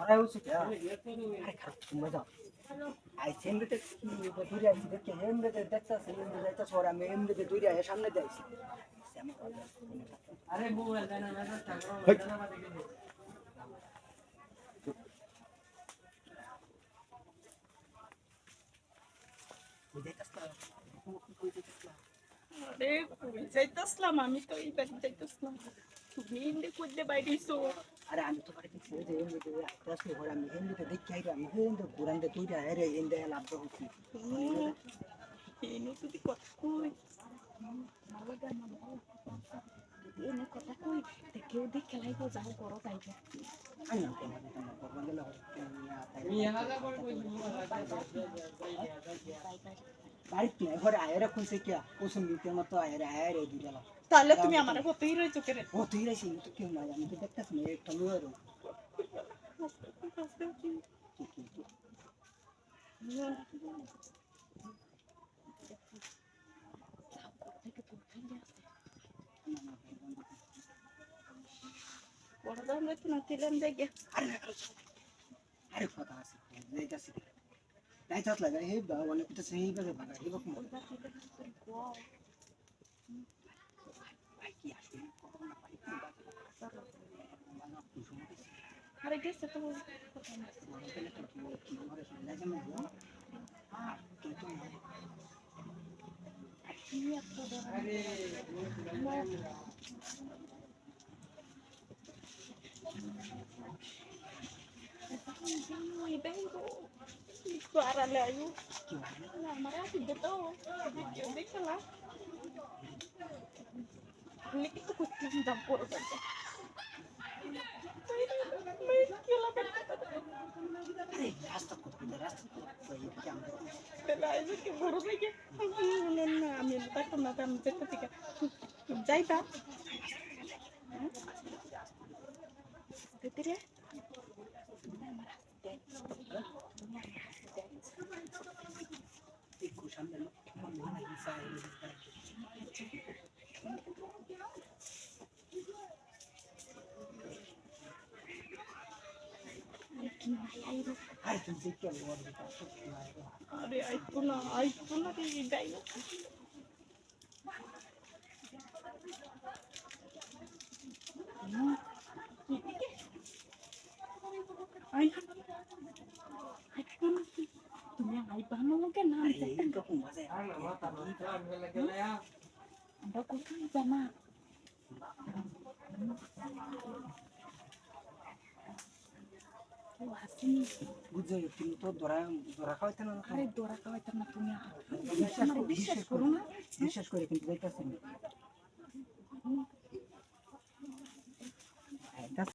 ধরা হচ্ছে কি আরে খারাপ তুমি যাও আইছে এমনিতে দূরে আইছি দেখে এমনিতে দেখতেছে এমনি যাইতেছে ওরা আমি এমনিতে দূরে আয় সামনে যাইছি আরে মোবাইল দেনা মেসেজ থাকো আরে কই যাইতাছিলাম আমি তো এই বাড়ি যাইতাছিলাম তুমি এমনি করলে বাইরেছো আরে আমি তো পারি কিছু যে এমনিতে আসলে ওরা আমি এমনিতে দেখে আইরা আমি এমনিতে ঘুরানতে দূরে আরে এমনি লাভ হচ্ছে এনে যদি কথা কই ভালো গান এনে কথা কই কেউ দেখে লাইবো যাও করো তাইবে আমি না করবো না বাড়িতে ঘরে আয়েরা খুঁজছে কি ওষুধ দিতে মতো আয়েরা আয়ের দুইটা তাহলে তুমি আমার কতই রইছো কেন ও তুই রাইছি তো কেউ নাই আমি তো দেখতেছি না একটা লোয়ার বড় দাম তো না তিলাম দেখে আরে কথা আছে যাইতাছি যাইতাছ লাগা হে বা অনেক কিছু সেই ভাবে ভাগা হে বকম ভাই কি আসবে করোনা পারি আরে গেছে তো Suaranya ayu. Nah, marah tidak tahu. Dia salah. Ini itu kucing campur saja. Itu keburu saja. Amin tak pernah kami ketika jahitan. Itu dia. Aduh, itu na tidak ini. Ay, তুমি আইবা আমাকে না এরকম মজা আমরা কোথায় জানা বুঝছো তুমি তো দরা খাওয়াইতে না আরে দরা খাওয়াইতে না তুমি বিশ্বাস করো না বিশ্বাস করে কিন্তু যাইতেছে না